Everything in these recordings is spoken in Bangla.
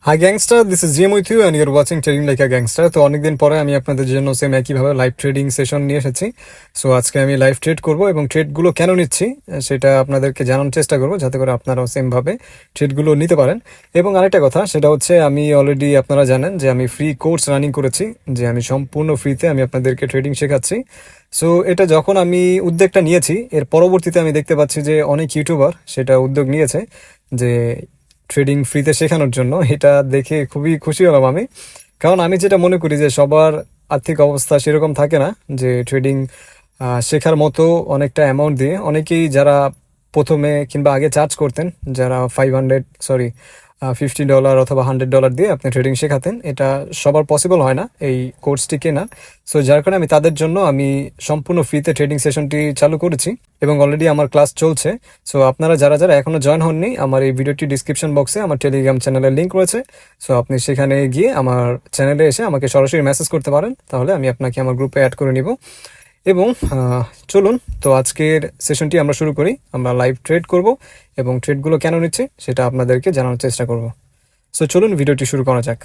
High gangster, this is GM with you and your watching trading like a gangster. তো অনেকদিন পরে আমি আপনাদের জন্য সেম একইভাবে লাইভ ট্রেডিং সেশন নিয়ে এসেছি। সো আজকে আমি লাইভ ট্রেড করব এবং ট্রেডগুলো কেন নিচ্ছি সেটা আপনাদেরকে জানানোর চেষ্টা করব, যাতে করে আপনারাও সেমভাবে ট্রেডগুলো নিতে পারেন। এবং আরেকটা কথা, সেটা হচ্ছে আমি অলরেডি আপনারা জানেন যে আমি ফ্রি কোর্স রানিং করেছি, যে আমি সম্পূর্ণ ফ্রিতে আমি আপনাদেরকে ট্রেডিং শেখাচ্ছি। সো এটা যখন আমি উদ্যোগটা নিয়েছি, এর পরবর্তীতে আমি দেখতে পাচ্ছি যে অনেক ইউটিউবার সেটা উদ্যোগ নিয়েছে যে ট্রেডিং ফ্রিতে শেখানোর জন্য। এটা দেখে খুবই খুশি হলাম আমি, কারণ আমি যেটা মনে করি যে সবার আর্থিক অবস্থা সেরকম থাকে না যে ট্রেডিং শেখার মতো অনেকটা অ্যামাউন্ট দিয়ে, অনেকেই যারা প্রথমে কিংবা আগে চার্জ করতেন, যারা $50 অথবা $100 দিয়ে আপনি ট্রেডিং শেখাতেন, এটা সবার পসিবল হয় না এই কোর্সটি কেনা। সো যার কারণে আমি তাদের জন্য আমি সম্পূর্ণ ফ্রিতে ট্রেডিং সেশনটি চালু করেছি এবং অলরেডি আমার ক্লাস চলছে। সো আপনারা যারা যারা এখনো জয়েন হননি, আমার এই ভিডিওটি ডিসক্রিপশন বক্সে আমার টেলিগ্রাম চ্যানেলের লিঙ্ক রয়েছে। সো আপনি সেখানে গিয়ে আমার চ্যানেলে এসে আমাকে সরাসরি মেসেজ করতে পারেন, তাহলে আমি আপনাকে আমার গ্রুপে অ্যাড করে নিব। এবং চলুন তো আজকের সেশনটি আমরা শুরু করি। আমরা লাইভ ট্রেড করব এবং ট্রেডগুলো কেন নিচ্ছে সেটা আপনাদেরকে জানানোর চেষ্টা করব। সো চলুন ভিডিওটি শুরু করা যাক।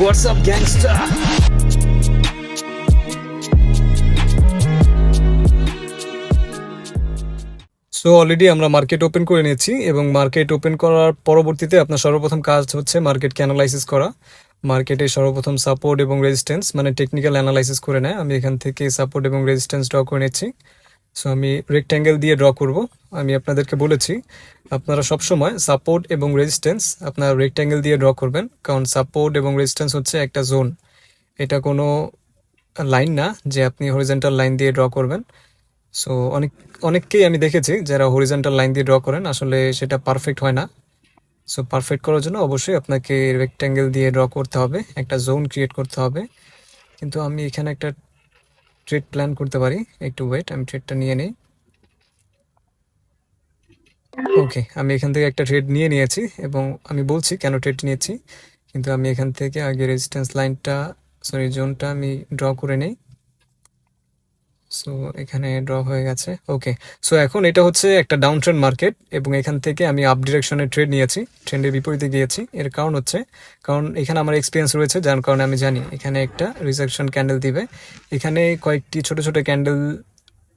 What's up, gangster? So already আমরা মার্কেট ওপেন করে নিয়েছি এবং মার্কেট ওপেন করার পরবর্তীতে আপনার সর্বপ্রথম কাজ হচ্ছে মার্কেটকে অ্যানালাইসিস করা। মার্কেটে সর্বপ্রথম সাপোর্ট এবং রেজিস্ট্যান্স মানে টেকনিক্যাল অ্যানালাইসিস করে নেয়। আমি এখান থেকে সাপোর্ট এবং রেজিস্ট্যান্স ড্র করে নিচ্ছি। সো আমি রেক্ট্যাঙ্গেল দিয়ে ড্র করব। আমি আপনাদেরকে বলেছি আপনারা সবসময় সাপোর্ট এবং রেজিস্ট্যান্স আপনারা রেক্ট্যাঙ্গেল দিয়ে ড্র করবেন, কারণ সাপোর্ট এবং রেজিস্ট্যান্স হচ্ছে একটা জোন, এটা কোনো লাইন না যে আপনি হরিজেন্টাল লাইন দিয়ে ড্র করবেন। সো অনেককেই আমি দেখেছি যারা হরিজন্টাল লাইন দিয়ে ড্র করেন, আসলে সেটা পারফেক্ট হয় না। সো পারফেক্ট করার জন্য অবশ্যই আপনাকে রেক্ট্যাঙ্গেল দিয়ে ড্র করতে হবে, একটা জোন ক্রিয়েট করতে হবে। কিন্তু আমি এখানে একটা ট্রেড প্ল্যান করতে পারি, একটু ওয়েট, আমি ট্রেডটা নিয়ে নিই। ওকে, আমি এখান থেকে একটা ট্রেড নিয়ে নিয়েছি এবং আমি বলছি কেন ট্রেড নিয়েছি। কিন্তু আমি এখান থেকে আগে রেজিস্ট্যান্স লাইনটা জোনটা আমি ড্র করে নিই। সো এখানে ড্র হয়ে গেছে। ওকে, সো এখন এটা হচ্ছে একটা ডাউন ট্রেন্ড মার্কেট এবং এখান থেকে আমি আপ ডিরেকশনে ট্রেড নিয়েছি, ট্রেন্ডের বিপরীতে গিয়েছি। এর কারণ হচ্ছে, কারণ এখানে আমার এক্সপিরিয়েন্স রয়েছে, যার কারণে আমি জানি এখানে একটা রিজেকশন ক্যান্ডেল দিবে। এখানে কয়েকটি ছোট ছোট ক্যান্ডেল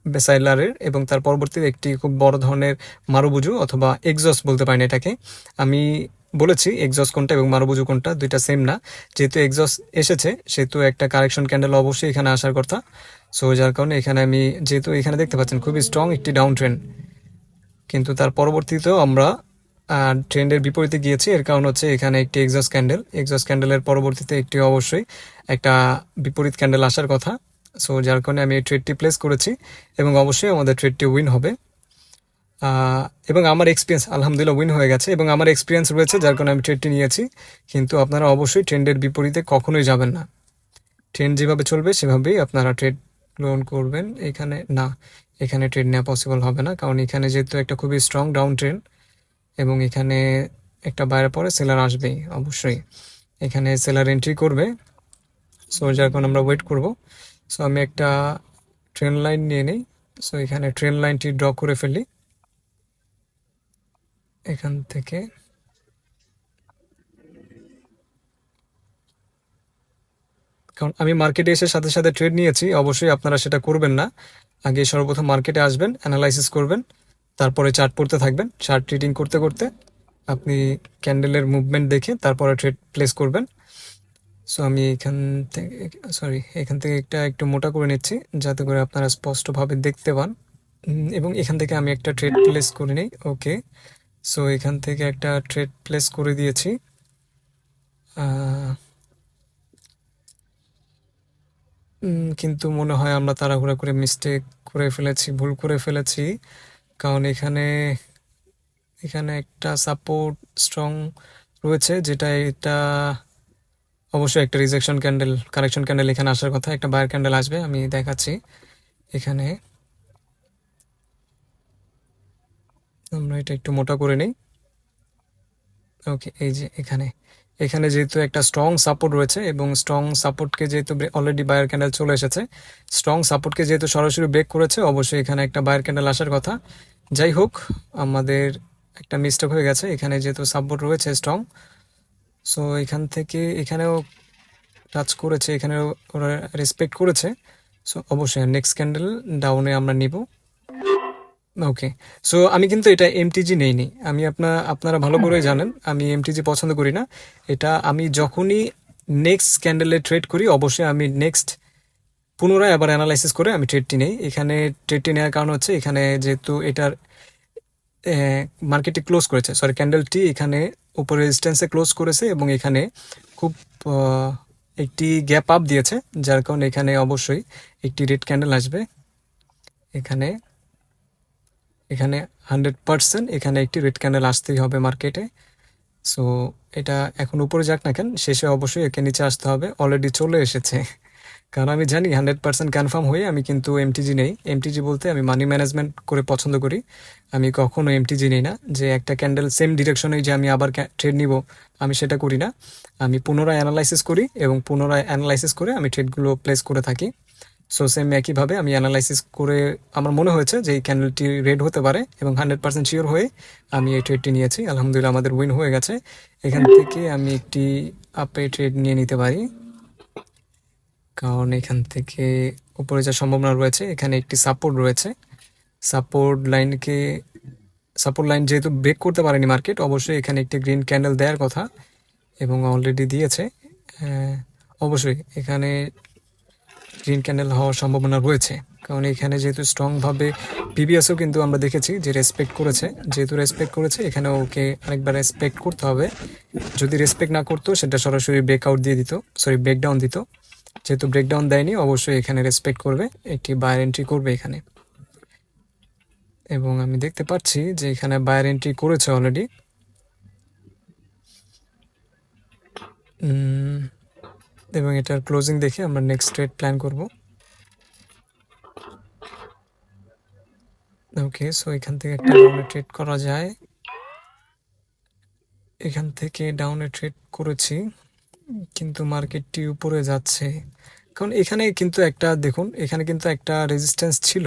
বেসাইলারের এবং তার পরবর্তীতে একটি খুব বড় ধরনের মারুবুজু অথবা এক্সস্ট বলতে পারেন এটাকে। আমি বলেছি এক্সস্ট কোনটা এবং মারুবুজু কোনটা, দুইটা সেম না। যেহেতু এক্সস্ট এসেছে সেহেতু একটা কারেকশন ক্যান্ডেল অবশ্যই এখানে আসার কথা। সো যার কারণে এখানে আমি, যেহেতু এখানে দেখতে পাচ্ছেন খুবই স্ট্রং একটি ডাউন ট্রেন্ড, কিন্তু তার পরবর্তীতেও আমরা ট্রেন্ডের বিপরীতে গিয়েছি। এর কারণ হচ্ছে এখানে একটি এক্সস্ট ক্যান্ডেলের পরবর্তীতে একটি অবশ্যই একটা বিপরীত ক্যান্ডেল আসার কথা। সো যার কারণে আমি এই ট্রেডটি প্লেস করেছি এবং অবশ্যই আমাদের ট্রেডটি উইন হবে। এবং আমার এক্সপিরিয়েন্স আলহামদুলিল্লাহ উইন হয়ে গেছে এবং আমার এক্সপিরিয়েন্স রয়েছে, যার কারণে আমি ট্রেডটি নিয়েছি। কিন্তু আপনারা অবশ্যই ট্রেন্ডের বিপরীতে কখনোই যাবেন না, ট্রেন্ড যেভাবে চলবে সেভাবেই আপনারা ট্রেড গ্রহণ করবেন। এখানে না, এখানে ট্রেড নেওয়া পসিবল হবে না, কারণ এখানে যেহেতু একটা খুবই স্ট্রং ডাউন ট্রেন্ড এবং এখানে একটা বাইরে পরে সেলার আসবেই অবশ্যই, এখানে সেলার এন্ট্রি করবে। সো যার কারণে আমরা ওয়েট করব। সো আমি একটা ট্রেন লাইন নিয়ে নিই। সো এখানে ট্রেন লাইনটি ড্র করে ফেলি এখান থেকে। কারণ আমি মার্কেটে এসে সাথে সাথে ট্রেড নিয়েছি, অবশ্যই আপনারা সেটা করবেন না। আগে সর্বপ্রথম মার্কেটে আসবেন, অ্যানালাইসিস করবেন, তারপরে চার্ট পড়তে থাকবেন। চার্ট ট্রেডিং করতে করতে আপনি ক্যান্ডেলের মুভমেন্ট দেখে তারপরে ট্রেড প্লেস করবেন। সো আমি এখান থেকে একটু মোটা করে নিচ্ছি, যাতে করে আপনারা স্পষ্টভাবে দেখতে পান। এবং এখান থেকে আমি একটা ট্রেড প্লেস করে নিই। ওকে, সো এখান থেকে একটা ট্রেড প্লেস করে দিয়েছি। কিন্তু মনে হয় আমরা তাড়াহুড়া করে মিস্টেক করে ফেলেছি, ভুল করে ফেলেছি। কারণ এখানে একটা সাপোর্ট স্ট্রং রয়েছে, যেটা এটা অবশ্যই একটা রিজেকশন ক্যান্ডেল, কারেকশন ক্যান্ডেল এখানে আসার কথা, একটা বায়ার ক্যান্ডেল আসবে, আমি দেখাচ্ছি। এখানে আমরা এটা একটু মোটা করে নিই। ওকে, এই যে এখানে যেহেতু একটা স্ট্রং সাপোর্ট রয়েছে এবং স্ট্রং সাপোর্টকে যেহেতু অলরেডি বায়ার ক্যান্ডেল চলে এসেছে, স্ট্রং সাপোর্টকে যেহেতু সরাসরি ব্রেক করেছে, অবশ্যই এখানে একটা বায়ার ক্যান্ডেল আসার কথা। যাই হোক, আমাদের একটা মিস্টেক হয়ে গেছে এখানে, যেহেতু সাপোর্ট রয়েছে স্ট্রং, সো এখান থেকে এখানেও টাচ করেছে, এখানেও ওরা রেসপেক্ট করেছে। সো অবশ্যই নেক্সট ক্যান্ডেল ডাউনে আমরা নিব। ওকে, সো আমি কিন্তু এটা এমটিজি নেইনি। আমি আপনারা ভালো করে জানেন আমি এমটিজি পছন্দ করি না। এটা আমি যখনই নেক্সট ক্যান্ডেলে ট্রেড করি, অবশ্যই আমি নেক্সট পুনরায় আবার অ্যানালাইসিস করে আমি ট্রেডটি নেই। এখানে ট্রেডটি নেওয়ার কারণ হচ্ছে এখানে যেহেতু এটার মার্কেটটি ক্লোজ করেছে, সরি ক্যান্ডেলটি এখানে উপরে রেজিস্ট্যান্সে ক্লোজ করেছে এবং এখানে খুব একটি গ্যাপ আপ দিয়েছে, যার কারণে এখানে অবশ্যই একটি রেড ক্যান্ডেল আসবে। এখানে এখানে 100% এখানে একটি রেড ক্যান্ডেল আসতেই হবে মার্কেটে। সো এটা এখন উপরে যাক না কেন, শেষে অবশ্যই একে নিচে আসতে হবে। অলরেডি চলে এসেছে, কারণ আমি জানি 100% কনফার্ম হয়ে আমি কিন্তু এমটিজি নেই। এমটিজি বলতে আমি মানি ম্যানেজমেন্ট করে পছন্দ করি। আমি কখনো এমটিজি নেই না, যে একটা ক্যান্ডেল সেম ডিরেকশনে যে আমি আবার ট্রেড নিব, আমি সেটা করি না। আমি পুনরায় অ্যানালাইসিস করি এবং পুনরায় অ্যানালাইসিস করে আমি ট্রেডগুলো প্লেস করে থাকি। সো সেম একইভাবে আমি অ্যানালাইসিস করে আমার মনে হয়েছে যে এই ক্যান্ডেলটি রেড হতে পারে এবং 100% শিওর হয়ে আমি এই ট্রেডটি নিয়েছি। আলহামদুলিল্লাহ আমাদের উইন হয়ে গেছে। এখান থেকে আমি একটি আপে ট্রেড নিয়ে নিতে পারি, কারণ এখান থেকে উপরে যা সম্ভাবনা রয়েছে, এখানে একটি সাপোর্ট রয়েছে। সাপোর্ট লাইন যেহেতু ব্রেক করতে পারেনি মার্কেট, অবশ্যই এখানে একটি গ্রিন ক্যান্ডেল দেওয়ার কথা এবং অলরেডি দিয়েছে। অবশ্যই এখানে গ্রিন ক্যান্ডেল হওয়ার সম্ভাবনা রয়েছে, কারণ এখানে যেহেতু স্ট্রংভাবে প্রিভিয়াসও কিন্তু আমরা দেখেছি যে রেসপেক্ট করেছে। যেহেতু রেসপেক্ট করেছে, এখানে ওকে আরেকবার রেসপেক্ট করতে হবে। যদি রেসপেক্ট না করতো, সেটা সরাসরি ব্রেকআউট দিয়ে দিত, সরি ব্রেকডাউন দিত। যেহেতু ব্রেকডাউন দেয়নি, অবশ্যই এখানে রেসপেক্ট করবে, একটি বায়ার এন্ট্রি করবে এখানে। এবং আমি দেখতে পাচ্ছি যে এখানে বায়ার এন্ট্রি করেছে অলরেডি। এবং এটার ক্লোজিং দেখে আমরা নেক্সট ট্রেড প্ল্যান করব। ওকে, সো এখান থেকে একটা ডাউনে ট্রেড করা যায়। এখান থেকে ডাউনে ট্রেড করেছি, কিন্তু মার্কেটটি উপরে যাচ্ছে, কারণ এখানে কিন্তু একটা দেখুন, এখানে কিন্তু একটা রেজিস্ট্যান্স ছিল।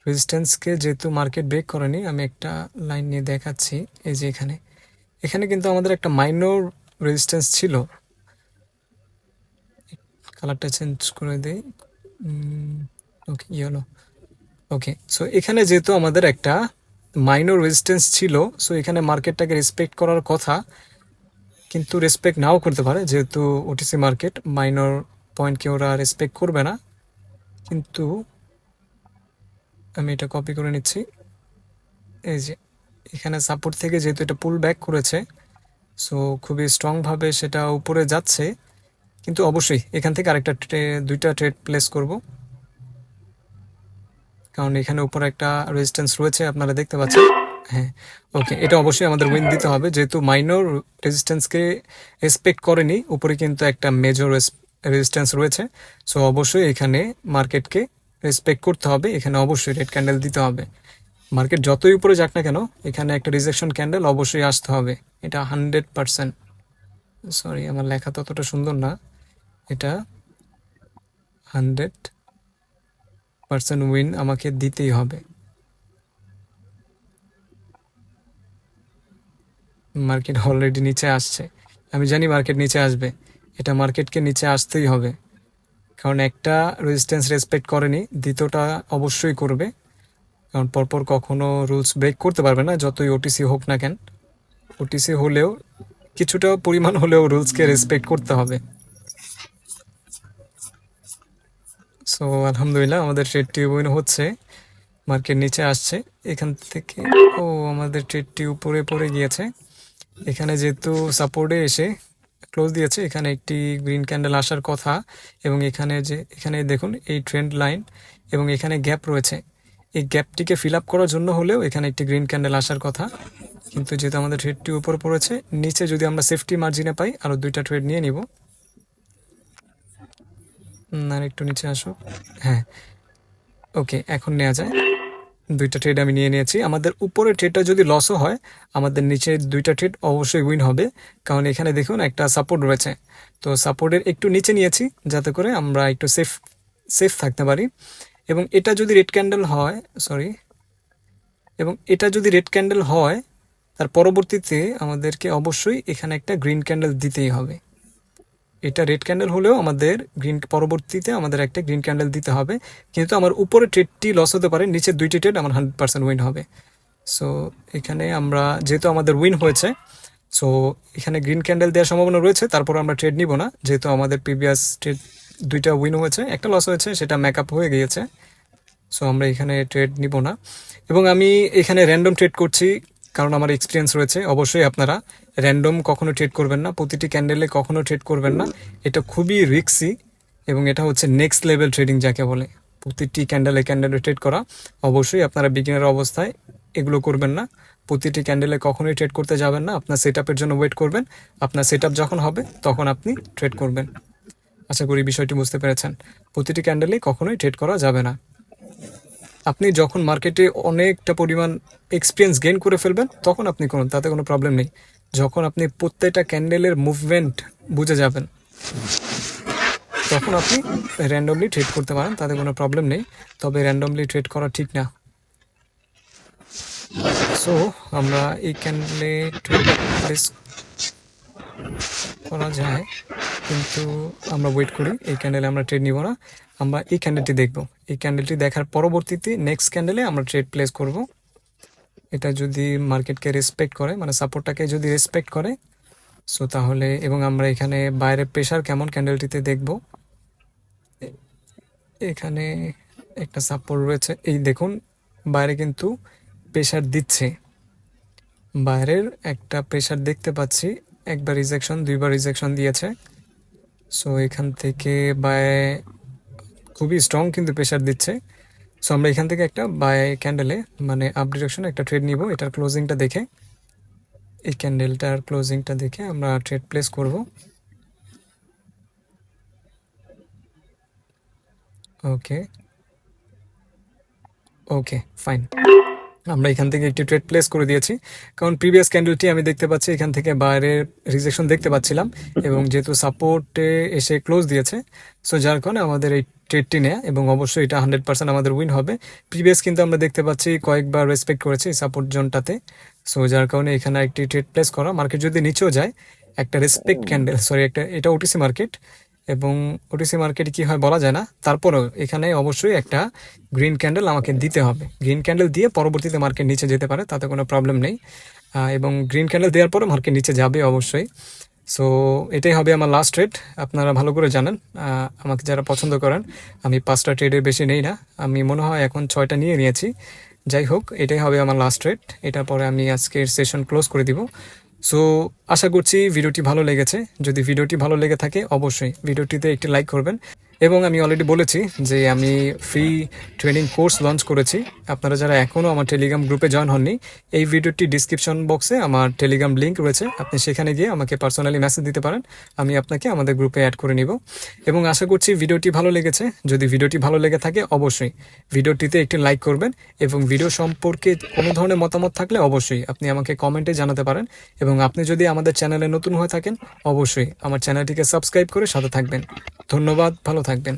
রেজিস্ট্যান্সকে যেহেতু মার্কেট ব্রেক করেনি, আমি একটা লাইন নিয়ে দেখাচ্ছি। এই যে এখানে এখানে কিন্তু আমাদের একটা মাইনর রেজিস্ট্যান্স ছিল। কালারটা চেঞ্জ করে দেই। ওকে, ইয়েলো। ওকে, সো এখানে যেহেতু আমাদের একটা মাইনর রেজিস্ট্যান্স ছিল, সো এখানে মার্কেটটাকে রেসপেক্ট করার কথা, কিন্তু রেসপেক্ট নাও করতে পারে, যেহেতু ওটিসি মার্কেট মাইনর পয়েন্টকে ওরা রেসপেক্ট করবে না। কিন্তু আমি এটা কপি করে নিচ্ছি। এই যে এখানে সাপোর্ট থেকে যেহেতু এটা পুল ব্যাক করেছে, সো খুবই স্ট্রংভাবে সেটা উপরে যাচ্ছে। কিন্তু অবশ্যই এখান থেকে আরেকটা দুইটা ট্রেড প্লেস করব, কারণ এখানে উপরে একটা রেজিস্ট্যান্স রয়েছে, আপনারা দেখতে পাচ্ছেন। হ্যাঁ, ওকে, এটা অবশ্যই আমাদের উইন দিতে হবে, যেহেতু মাইনর রেজিস্ট্যান্সকে রেসপেক্ট করেনি, উপরে কিন্তু একটা মেজর রেজিস্ট্যান্স রয়েছে। সো অবশ্যই এখানে মার্কেটকে রেসপেক্ট করতে হবে, এখানে অবশ্যই রেড ক্যান্ডেল দিতে হবে। মার্কেট যতই উপরে যাক না কেন, এখানে একটা রিজেকশন ক্যান্ডেল অবশ্যই আসতে হবে, এটা 100%। সরি, আমার লেখা ততটা সুন্দর না। এটা 100% উইন আমাকে দিতেই হবে। মার্কেট অলরেডি নিচে আসছে, আমি জানি মার্কেট নিচে আসবে, এটা মার্কেটকে নিচে আসতেই হবে, কারণ একটা রেজিস্ট্যান্স রেসপেক্ট করেনি, দ্বিতীয়টা অবশ্যই করবে, কারণ পরপর কখনো রুলস ব্রেক করতে পারবে না, যতই ওটিসি হোক না কেন। ওটিসি হলেও কিছুটা পরিমাণ হলেও রুলসকে রেসপেক্ট করতে হবে। সো আলহামদুলিল্লাহ আমাদের ট্রেডটি উইন হচ্ছে, মার্কেট নিচে আসছে এখান থেকে। ও, আমাদের ট্রেডটি উপরে পড়ে গিয়েছে। এখানে যেহেতু সাপোর্টে এসে ক্লোজ দিয়েছে, এখানে একটি গ্রিন ক্যান্ডেল আসার কথা, এবং এখানে দেখুন এই ট্রেন্ড লাইন এবং এখানে গ্যাপ রয়েছে, এই গ্যাপটিকে ফিল আপ করার জন্য হলেও এখানে একটি গ্রিন ক্যান্ডেল আসার কথা। কিন্তু যেহেতু আমাদের ট্রেডটি উপর পড়েছে, নিচে যদি আমরা সেফটি মার্জিনে পাই, আরও দুইটা ট্রেড নিয়ে নিব। আর একটু নিচে আসো। হ্যাঁ, ওকে, এখন নেওয়া যায়। দুইটা ট্রেড আমি নিয়ে নিয়েছি। আমাদের উপরে ট্রেডটা যদি লসও হয়, আমাদের নিচে দুইটা ট্রেড অবশ্যই উইন হবে, কারণ এখানে দেখুন একটা সাপোর্ট রয়েছে। তো সাপোর্টের একটু নিচে নিয়েছি, যাতে করে আমরা একটু সেফ থাকতে পারি। এবং এটা যদি রেড ক্যান্ডেল হয়, সরি, এবং এটা যদি রেড ক্যান্ডেল হয় তার পরবর্তীতে আমাদেরকে অবশ্যই এখানে একটা গ্রিন ক্যান্ডেল দিতেই হবে। এটা রেড ক্যান্ডেল হলেও আমাদের পরবর্তীতে আমাদের একটা গ্রিন ক্যান্ডেল দিতে হবে, কিন্তু আমার উপরে ট্রেডটি লস হতে পারে, নিচের 2টি ট্রেড আমার 100% উইন হবে। সো এখানে আমরা যেহেতু আমাদের উইন হয়েছে, সো এখানে গ্রিন ক্যান্ডেল দেওয়ার সম্ভাবনা রয়েছে, তারপর আমরা ট্রেড নিব না, যেহেতু আমাদের প্রিভিয়াস ট্রেড 2টা উইন হয়েছে, একটা লস হয়েছে, সেটা মেকআপ হয়ে গিয়েছে। সো আমরা এখানে ট্রেড নিব না। এবং আমি এখানে র্যান্ডম ট্রেড করছি কারণ আমার এক্সপিরিয়েন্স রয়েছে। অবশ্যই আপনারা র্যান্ডম কখনো ট্রেড করবেন না, প্রতিটি ক্যান্ডেলে কখনো ট্রেড করবেন না, এটা খুবই রিস্কি এবং এটা হচ্ছে নেক্সট লেভেল ট্রেডিং যাকে বলে। প্রতিটি ক্যান্ডেলে ট্রেড করা, অবশ্যই আপনারা বিগিনার অবস্থায় এগুলো করবেন না। প্রতিটি ক্যান্ডেলে কখনোই ট্রেড করতে যাবেন না, আপনার সেট আপের জন্য ওয়েট করবেন, আপনার সেট আপ যখন হবে তখন আপনি ট্রেড করবেন। আশা করি বিষয়টি বুঝতে পেরেছেন। প্রতিটি ক্যান্ডেলে কখনোই ট্রেড করা যাবে না। আপনি যখন মার্কেটে অনেকটা পরিমাণ এক্সপিরিয়েন্স গেইন করে ফেলবেন তখন আপনি করুন, তাতে কোনো প্রবলেম নেই। যখন আপনি প্রত্যেকটা ক্যান্ডেলের মুভমেন্ট বুঝে যাবেন তখন আপনি র্যান্ডমলি ট্রেড করতে পারেন, তাতে কোনো প্রবলেম নেই, তবে র্যান্ডমলি ট্রেড করা ঠিক না। সো আমরা এই ক্যান্ডেলে ট্রেড প্লেস করা যায়, কিন্তু আমরা ওয়েট করি। এই ক্যান্ডেলে আমরা ট্রেড নিব না, আমরা এই ক্যান্ডেলটি দেখব। এই ক্যান্ডেলটি দেখার পরবর্তীতে নেক্সট ক্যান্ডেলে আমরা ট্রেড প্লেস করব। এটা যদি মার্কেটকে রেসপেক্ট করে, মানে সাপোর্টটাকে যদি রেসপেক্ট করে, সো তাহলে, এবং আমরা এখানে বাইরের প্রেশার কেমন ক্যান্ডেলটিতে দেখব। এখানে একটা সাপোর্ট রয়েছে, এই দেখুন বাইরে কিন্তু প্রেশার দিচ্ছে, বাইরের একটা প্রেশার দেখতে পাচ্ছি, একবার রিজেকশন, 2বার রিজেকশন দিয়েছে। সো এখান থেকে বাই খুবই স্ট্রং কিন্তু প্রেশার দিচ্ছে। সো আমরা এখান থেকে একটা বাই ক্যান্ডেলে মানে আপ ডিরেকশনে একটা ট্রেড নিব। এটার ক্লোজিংটা দেখে, এই ক্যান্ডেলটার ক্লোজিংটা দেখে আমরা ট্রেড প্লেস করব। ওকে ওকে ফাইন, আমরা এখান থেকে একটি ট্রেড প্লেস করে দিয়েছি, কারণ প্রিভিয়াস ক্যান্ডেলটি আমি দেখতে পাচ্ছি এখান থেকে বাইরের রিজেকশন দেখতে পাচ্ছিলাম, এবং যেহেতু সাপোর্টে এসে ক্লোজ দিয়েছে, সো যার কারণে আমাদের এই ট্রেডটি নেয়া, এবং অবশ্যই এটা 100% আমাদের উইন হবে। প্রিভিয়াস কিন্তু আমরা দেখতে পাচ্ছি কয়েকবার রেসপেক্ট করেছি এই সাপোর্ট জোনটাতে, সো যার কারণে এখানে একটি ট্রেড প্লেস করা। মার্কেট যদি নিচেও যায়, একটা রেসপেক্ট ক্যান্ডেল, সরি এটা ওটিসি মার্কেট, এবং ওটিসি মার্কেটে কী হয় বলা যায় না, তারপরেও এখানে অবশ্যই একটা গ্রিন ক্যান্ডেল আমাকে দিতে হবে। গ্রিন ক্যান্ডেল দিয়ে পরবর্তীতে মার্কেট নিচে যেতে পারে, তাতে কোনো প্রবলেম নেই, এবং গ্রিন ক্যান্ডেল দেওয়ার পরে মার্কেট নিচে যাবে অবশ্যই। সো এটাই হবে আমার লাস্ট ট্রেড। আপনারা ভালো করে জানেন, আমাকে যারা পছন্দ করেন, আমি 5টা ট্রেডের বেশি নেই না, আমি মনে হয় এখন 6টা নিয়ে নিয়েছি। যাই হোক, এটাই হবে আমার লাস্ট ট্রেড, এটার পরে আমি আজকের সেশন ক্লোজ করে দিব। সো আশা করছি ভিডিওটি ভালো লেগেছে। যদি ভিডিওটি ভালো লেগে থাকে অবশ্যই ভিডিওটিতে একটি লাইক করবেন, এবং আমি অলরেডি বলেছি যে আমি ফ্রি ট্রেনিং কোর্স লঞ্চ করেছি। আপনারা যারা এখনও আমার টেলিগ্রাম গ্রুপে জয়েন হননি, এই ভিডিওটি ডিসক্রিপশন বক্সে আমার টেলিগ্রাম লিঙ্ক রয়েছে, আপনি সেখানে গিয়ে আমাকে পার্সোনালি মেসেজ দিতে পারেন, আমি আপনাকে আমাদের গ্রুপে অ্যাড করে নিব। এবং আশা করছি ভিডিওটি ভালো লেগেছে। যদি ভিডিওটি ভালো লেগে থাকে অবশ্যই ভিডিওটিতে একটি লাইক করবেন, এবং ভিডিও সম্পর্কে কোনো ধরনের মতামত থাকলে অবশ্যই আপনি আমাকে কমেন্টে জানাতে পারেন। এবং আপনি যদি আমাদের চ্যানেলে নতুন হয়ে থাকেন অবশ্যই আমার চ্যানেলটিকে সাবস্ক্রাইব করে সাথে থাকবেন। ধন্যবাদ, ভালো থাকবেন।